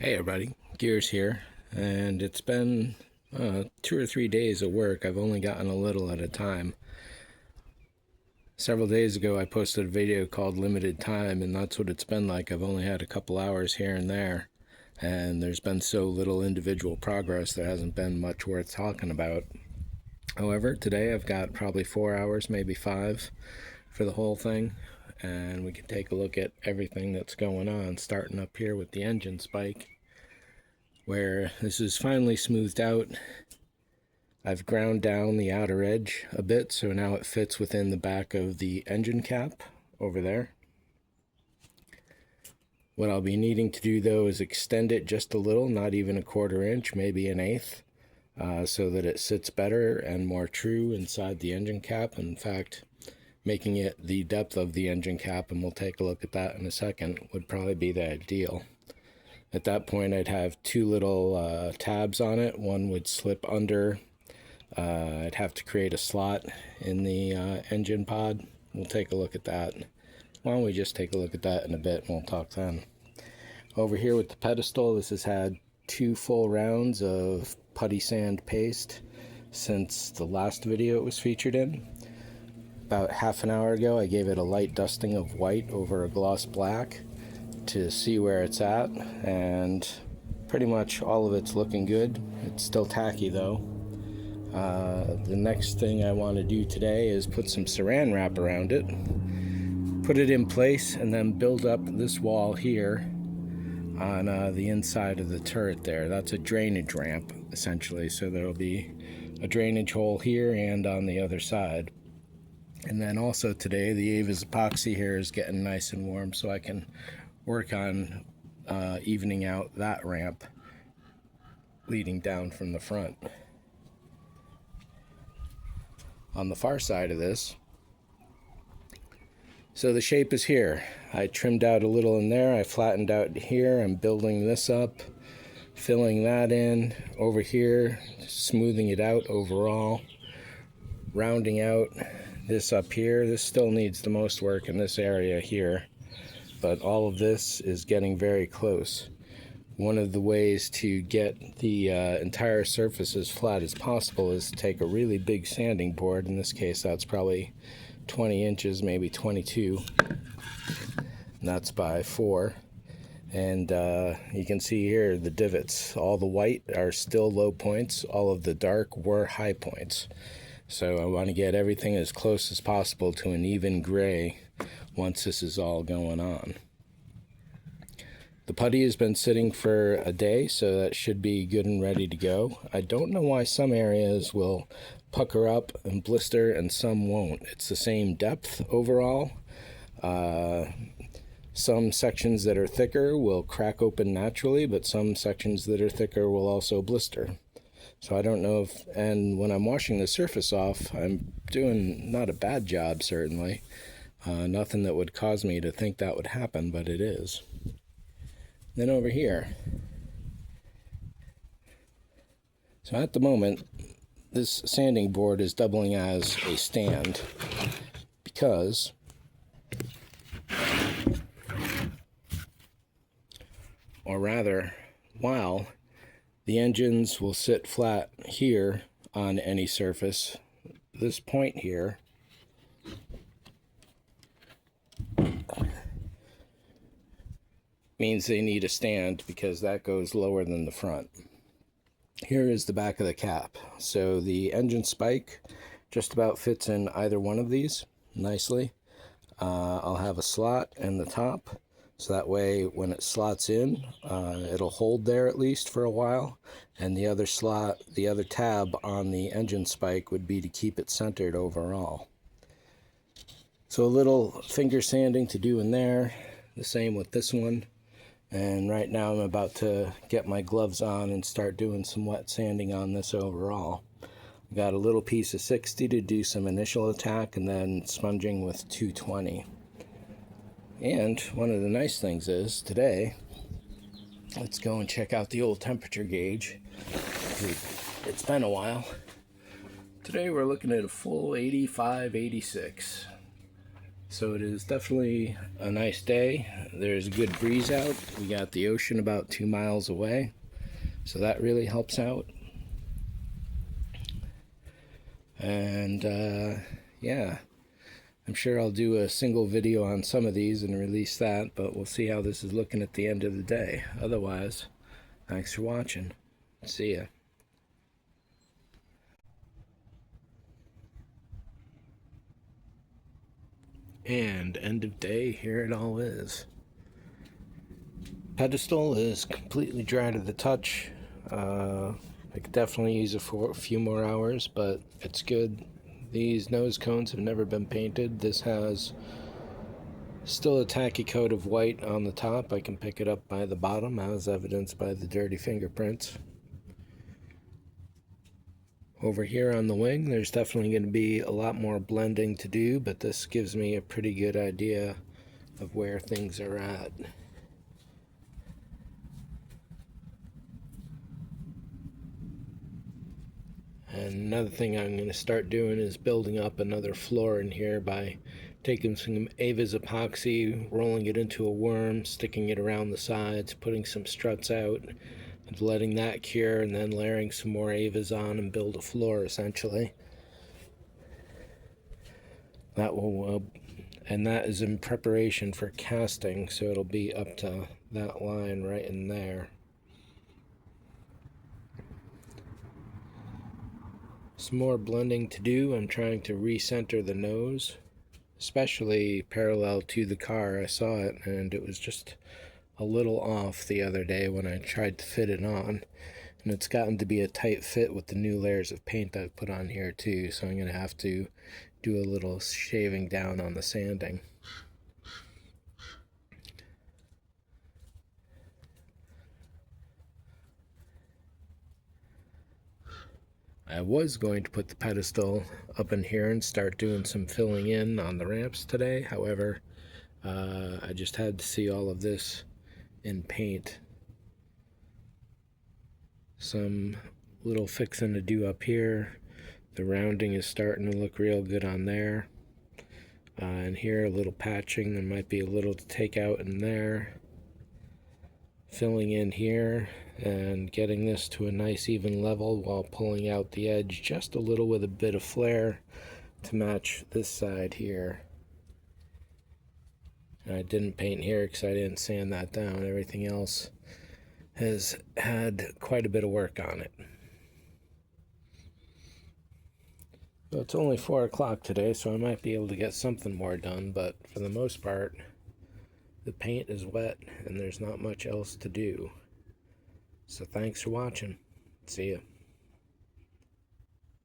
Hey everybody, Gears here, and it's been 2 or 3 days of work. I've only gotten a little at a time. Several days ago I posted a video called Limited Time, and that's what it's been like. I've only had a couple hours here and there, and there's been so little individual progress there hasn't been much worth talking about. However, today I've got probably 4 hours, maybe 5, for the whole thing, and we can take a look at everything that's going on, starting up here with the engine spike, where this is finally smoothed out. I've ground down the outer edge a bit, so now it fits within the back of the engine cap over there. What I'll be needing to do though is extend it just a little, not even a 1/4 inch, maybe an 1/8, so that it sits better and more true inside the engine cap. In fact, making it the depth of the engine cap, and we'll take a look at that in a second, would probably be the ideal. At that point I'd have 2 little tabs on it. One would slip under. I'd have to create a slot in the engine pod. We'll take a look at that. Why don't we just take a look at that in a bit and we'll talk then. Over here with the pedestal, this has had 2 full rounds of putty sand paste since the last video it was featured in. About half an hour ago I gave it a light dusting of white over a gloss black to see where it's at, and pretty much all of it's looking good. It's still tacky though. The next thing I want to do today is put some saran wrap around it, put it in place, and then build up this wall here on the inside of the turret there. That's a drainage ramp essentially, so there'll be a drainage hole here and on the other side. And then also today the Ava's epoxy here is getting nice and warm, so I can work on evening out that ramp leading down from the front. On the far side of this, so the shape is here. I trimmed out a little in there, I flattened out here. I'm building this up, filling that in over here, smoothing it out overall, rounding out this up here. This still needs the most work in this area here, but all of this is getting very close. One of the ways to get the entire surface as flat as possible is to take a really big sanding board. In this case that's probably 20 inches, maybe 22, and that's by 4. And you can see here the divots. All the white are still low points, all of the dark were high points. So I want to get everything as close as possible to an even gray once this is all going on. The putty has been sitting for a day, so that should be good and ready to go. I don't know why some areas will pucker up and blister and some won't. It's the same depth overall. Some sections that are thicker will crack open naturally, but some sections that are thicker will also blister. So I don't know if, and when I'm washing the surface off, I'm doing not a bad job certainly. Nothing that would cause me to think that would happen, but it is. Then over here, so at the moment this sanding board is doubling as a stand because while the engines will sit flat here on any surface, this point here means they need a stand because that goes lower than the front. Here is the back of the cap. So the engine spike just about fits in either one of these nicely. I'll have a slot in the top, so that way when it slots in, it'll hold there at least for a while, and the other slot, the other tab on the engine spike would be to keep it centered overall. So a little finger sanding to do in there, the same with this one. And right now I'm about to get my gloves on and start doing some wet sanding on this overall. I've got a little piece of 60 to do some initial attack, and then sponging with 220. And one of the nice things is today, let's go and check out the old temperature gauge. It's been a while. Today we're looking at a full 85, 86. So it is definitely a nice day. there's a good breeze out. We got the ocean about 2 miles away, so that really helps out. And yeah, I'm sure I'll do a single video on some of these and release that, but we'll see how this is looking at the end of the day. Otherwise, thanks for watching. See ya. And end of day, here it all is. Pedestal is completely dry to the touch. I could definitely use it for a few more hours, but it's good. These nose cones have never been painted. This has still a tacky coat of white on the top. I can pick it up by the bottom, as evidenced by the dirty fingerprints. Over here on the wing, there's definitely going to be a lot more blending to do, but this gives me a pretty good idea of where things are at. And another thing I'm going to start doing is building up another floor in here by taking some Ava's epoxy, rolling it into a worm, sticking it around the sides, putting some struts out, and letting that cure, and then layering some more Ava's on and build a floor essentially. That will, and that is in preparation for casting, so it'll be up to that line right in there. Some more blending to do. I'm trying to recenter the nose, especially parallel to the car. I saw it and it was just a little off the other day when I tried to fit it on, and it's gotten to be a tight fit with the new layers of paint I've put on here too, so I'm going to have to do a little shaving down on the sanding. I was going to put the pedestal up in here and start doing some filling in on the ramps today. However, I just had to see all of this in paint. Some little fixing to do up here. The rounding is starting to look real good on there. And here, a little patching. There might be a little to take out in there. Filling in here and getting this to a nice even level while pulling out the edge just a little with a bit of flare to match this side here. And I didn't paint here because I didn't sand that down. Everything else has had quite a bit of work on it. Well, it's only 4 o'clock today, so I might be able to get something more done, but for the most part, the paint is wet and there's not much else to do. So thanks for watching. See ya.